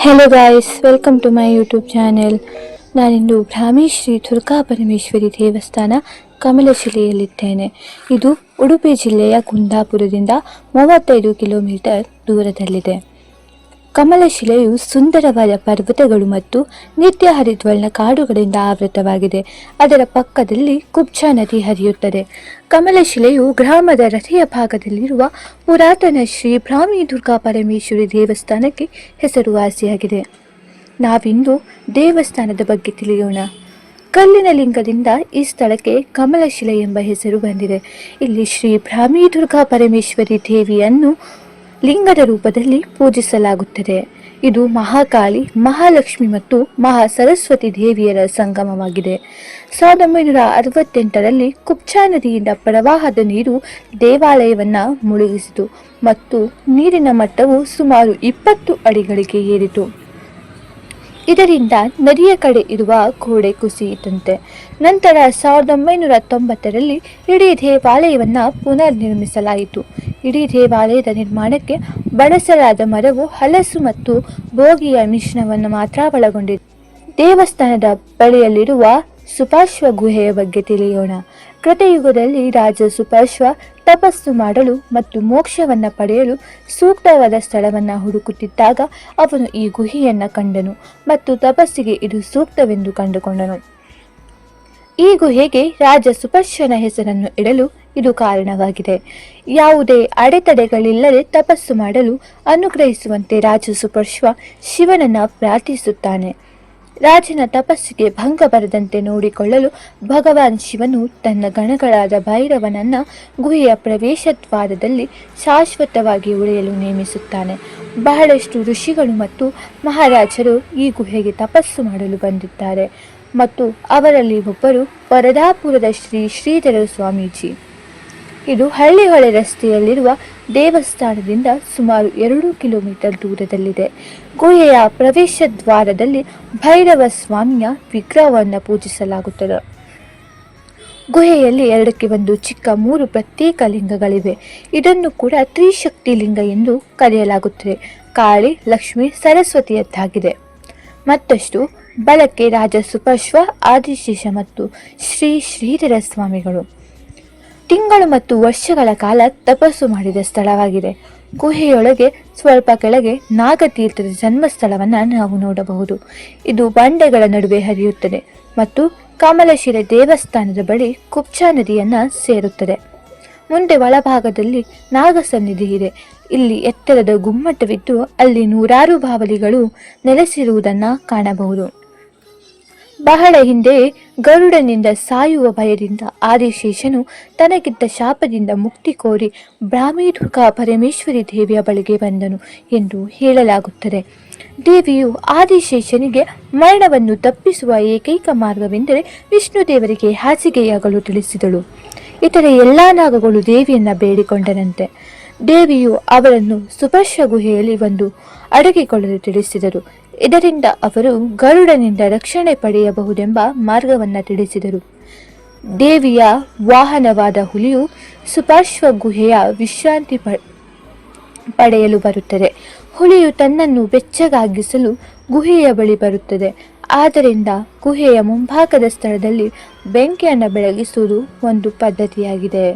Hello guys, welcome to my YouTube channel. ನಾನಿಂದು ಬ್ರಾಹ್ಮಿ ಶ್ರೀ ದುರ್ಗಾ ಪರಮೇಶ್ವರಿ ದೇವಸ್ಥಾನ ಕಮಲಶಿಲೆಯಲ್ಲಿದ್ದೇನೆ. ಇದು ಉಡುಪಿ ಜಿಲ್ಲೆಯ ಕುಂದಾಪುರದಿಂದ 35 ಕಿಲೋಮೀಟರ್ ದೂರದಲ್ಲಿದೆ. ಕಮಲಶಿಲೆಯು ಸುಂದರವಾದ ಪರ್ವತಗಳು ಮತ್ತು ನಿತ್ಯ ಹರಿದ್ವರ್ಣ ಕಾಡುಗಳಿಂದ ಆವೃತವಾಗಿದೆ. ಅದರ ಪಕ್ಕದಲ್ಲಿ ಕುಬ್ಜಾ ನದಿ ಹರಿಯುತ್ತದೆ. ಕಮಲಶಿಲೆಯು ಗ್ರಾಮದ ಹೃದಯ ಭಾಗದಲ್ಲಿರುವ ಪುರಾತನ ಶ್ರೀ ಬ್ರಾಹ್ಮಿ ದುರ್ಗಾ ಪರಮೇಶ್ವರಿ ದೇವಸ್ಥಾನಕ್ಕೆ ಹೆಸರುವಾಸಿಯಾಗಿದೆ. ನಾವಿಂದು ದೇವಸ್ಥಾನದ ಬಗ್ಗೆ ತಿಳಿಯೋಣ. ಕಲ್ಲಿನ ಲಿಂಗದಿಂದ ಈ ಸ್ಥಳಕ್ಕೆ ಕಮಲಶಿಲೆ ಎಂಬ ಹೆಸರು ಬಂದಿದೆ. ಇಲ್ಲಿ ಶ್ರೀ ಬ್ರಾಹ್ಮಿ ದುರ್ಗಾ ಪರಮೇಶ್ವರಿ ದೇವಿಯನ್ನು ಲಿಂಗದ ರೂಪದಲ್ಲಿ ಪೂಜಿಸಲಾಗುತ್ತದೆ. ಇದು ಮಹಾಕಾಳಿ, ಮಹಾಲಕ್ಷ್ಮಿ ಮತ್ತು ಮಹಾ ಸರಸ್ವತಿ ದೇವಿಯರ ಸಂಗಮವಾಗಿದೆ. 1968ರಲ್ಲಿ ಕುಬ್ಜಾ ನದಿಯಿಂದ ಪ್ರವಾಹದ ನೀರು ದೇವಾಲಯವನ್ನು ಮುಳುಗಿಸಿತು ಮತ್ತು ನೀರಿನ ಮಟ್ಟವು ಸುಮಾರು 20 ಅಡಿಗಳಿಗೆ ಏರಿತು. ಇದರಿಂದ ನದಿಯ ಕಡೆ ಇರುವ ಗೋಡೆ ಕುಸಿಯಿತಂತೆ. ನಂತರ 1990ರಲ್ಲಿ ಇಡೀ ದೇವಾಲಯವನ್ನು ಪುನರ್ ನಿರ್ಮಿಸಲಾಯಿತು. ಇಡೀ ದೇವಾಲಯದ ನಿರ್ಮಾಣಕ್ಕೆ ಬಳಸಲಾದ ಮರವು ಹಲಸು ಮತ್ತು ಬೋಗಿಯ ಮಿಶ್ರಣವನ್ನು ಮಾತ್ರ ಒಳಗೊಂಡಿದೆ. ದೇವಸ್ಥಾನದ ಬಳಿಯಲ್ಲಿರುವ ಸುಪಾರ್ಶ್ವ ಗುಹೆಯ ಬಗ್ಗೆ ತಿಳಿಯೋಣ. ಕೃತಯುಗದಲ್ಲಿ ರಾಜ ಸುಪಾರ್ಶ್ವ ತಪಸ್ಸು ಮಾಡಲು ಮತ್ತು ಮೋಕ್ಷವನ್ನು ಪಡೆಯಲು ಸೂಕ್ತವಾದ ಸ್ಥಳವನ್ನು ಹುಡುಕುತ್ತಿದ್ದಾಗ ಅವನು ಈ ಗುಹೆಯನ್ನು ಕಂಡನು ಮತ್ತು ತಪಸ್ಸಿಗೆ ಇದು ಸೂಕ್ತವೆಂದು ಕಂಡುಕೊಂಡನು. ಈ ಗುಹೆಗೆ ರಾಜ ಸುಪಾರ್ಶ್ವನ ಹೆಸರನ್ನು ಇಡಲು ಇದು ಕಾರಣವಾಗಿದೆ. ಯಾವುದೇ ಅಡೆತಡೆಗಳಿಲ್ಲದೆ ತಪಸ್ಸು ಮಾಡಲು ಅನುಗ್ರಹಿಸುವಂತೆ ರಾಜ ಸುಪಾರ್ಶ್ವ ಶಿವನನ್ನು ಪ್ರಾರ್ಥಿಸುತ್ತಾನೆ. ರಾಜನ ತಪಸ್ಸಿಗೆ ಭಂಗ ಬರದಂತೆ ನೋಡಿಕೊಳ್ಳಲು ಭಗವಾನ್ ಶಿವನು ತನ್ನ ಗಣಗಳಾದ ಭೈರವನನ್ನು ಗುಹೆಯ ಪ್ರವೇಶ ದ್ವಾರದಲ್ಲಿ ಶಾಶ್ವತವಾಗಿ ಉಳಿಯಲು ನೇಮಿಸುತ್ತಾನೆ. ಬಹಳಷ್ಟು ಋಷಿಗಳು ಮತ್ತು ಮಹಾರಾಜರು ಈ ಗುಹೆಗೆ ತಪಸ್ಸು ಮಾಡಲು ಬಂದಿದ್ದಾರೆ ಮತ್ತು ಅವರಲ್ಲಿ ಒಬ್ಬರು ವರದಾಪುರದ ಶ್ರೀ ಶ್ರೀಧರ ಸ್ವಾಮೀಜಿ. ಇದು ಹಳ್ಳಿಹೊಳೆ ರಸ್ತೆಯಲ್ಲಿರುವ ದೇವಸ್ಥಾನದಿಂದ ಸುಮಾರು 2 ಕಿಲೋಮೀಟರ್ ದೂರದಲ್ಲಿದೆ. ಗುಹೆಯ ಪ್ರವೇಶ ದ್ವಾರದಲ್ಲಿ ಭೈರವ ಸ್ವಾಮಿಯ ವಿಗ್ರಹವನ್ನು ಪೂಜಿಸಲಾಗುತ್ತದೆ. ಗುಹೆಯಲ್ಲಿ 2ಕ್ಕೆ 1 ಚಿಕ್ಕ 3 ಪ್ರತ್ಯೇಕ ಲಿಂಗಗಳಿವೆ. ಇದನ್ನು ಕೂಡ ತ್ರಿಶಕ್ತಿ ಲಿಂಗ ಎಂದು ಕರೆಯಲಾಗುತ್ತದೆ. ಕಾಳಿ, ಲಕ್ಷ್ಮಿ, ಸರಸ್ವತಿಯದ್ದಾಗಿದೆ. ಮತ್ತಷ್ಟು ಬಲಕ್ಕೆ ರಾಜ ಸುಪಾರ್ಶ್ವ, ಆದಿಶೇಷ ಮತ್ತು ಶ್ರೀ ಶ್ರೀಧರ ಸ್ವಾಮಿಗಳು ತಿಂಗಳು ಮತ್ತು ವರ್ಷಗಳ ಕಾಲ ತಪಸ್ಸು ಮಾಡಿದ ಸ್ಥಳವಾಗಿದೆ. ಗುಹೆಯೊಳಗೆ ಸ್ವಲ್ಪ ಕೆಳಗೆ ನಾಗತೀರ್ಥದ ಜನ್ಮಸ್ಥಳವನ್ನು ನಾವು ನೋಡಬಹುದು. ಇದು ಬಂಡೆಗಳ ನಡುವೆ ಹರಿಯುತ್ತದೆ ಮತ್ತು ಕಮಲಶಿಲೆ ದೇವಸ್ಥಾನದ ಬಳಿ ಕುಬ್ಜಾ ನದಿಯನ್ನು ಸೇರುತ್ತದೆ. ಮುಂದೆ ಒಳಭಾಗದಲ್ಲಿ ನಾಗಸನ್ನಿಧಿ ಇದೆ. ಇಲ್ಲಿ ಎತ್ತರದ ಗುಮ್ಮಟವಿದ್ದು ಅಲ್ಲಿ ನೂರಾರು ಬಾವಲಿಗಳು ನೆಲೆಸಿರುವುದನ್ನು ಕಾಣಬಹುದು. ಬಹಳ ಹಿಂದೆ ಗರುಡನಿಂದ ಸಾಯುವ ಭಯದಿಂದ ಆದಿಶೇಷನು ತನಗಿದ್ದ ಶಾಪದಿಂದ ಮುಕ್ತಿ ಕೋರಿ ಬ್ರಾಹ್ಮಿ ದುರ್ಗಾ ಪರಮೇಶ್ವರಿ ದೇವಿಯ ಬಳಿಗೆ ಬಂದನು ಎಂದು ಹೇಳಲಾಗುತ್ತದೆ. ದೇವಿಯು ಆದಿಶೇಷನಿಗೆ ಮರಣವನ್ನು ತಪ್ಪಿಸುವ ಏಕೈಕ ಮಾರ್ಗವೆಂದರೆ ವಿಷ್ಣು ದೇವರಿಗೆ ಹಾಸಿಗೆಯಾಗಲು ತಿಳಿಸಿದಳು. ಇತರ ಎಲ್ಲ ನಾಗಗಳು ದೇವಿಯನ್ನು ಬೇಡಿಕೊಂಡರಂತೆ. ದೇವಿಯು ಅವರನ್ನು ಸುಪಾರ್ಶ್ವ ಗುಹೆಯಲ್ಲಿ ಒಂದು ಅಡಗಿಕೊಳ್ಳಲು ತಿಳಿಸಿದರು. ಇದರಿಂದ ಅವರು ಗರುಡನಿಂದ ರಕ್ಷಣೆ ಪಡೆಯಬಹುದೆಂಬ ಮಾರ್ಗವನ್ನು ತಿಳಿಸಿದರು. ದೇವಿಯ ವಾಹನವಾದ ಹುಲಿಯು ಸುಪಾರ್ಶ್ವ ಗುಹೆಯ ವಿಶ್ರಾಂತಿ ಪಡೆಯಲು ಬರುತ್ತದೆ. ಹುಲಿಯು ತನ್ನನ್ನು ಬೆಚ್ಚಗಾಗಿಸಲು ಗುಹೆಯ ಬಳಿ ಬರುತ್ತದೆ. ಆದ್ದರಿಂದ ಗುಹೆಯ ಮುಂಭಾಗದ ಸ್ಥಳದಲ್ಲಿ ಬೆಂಕಿಯನ್ನು ಬೆಳಗಿಸುವುದು ಒಂದು ಪದ್ಧತಿಯಾಗಿದೆ.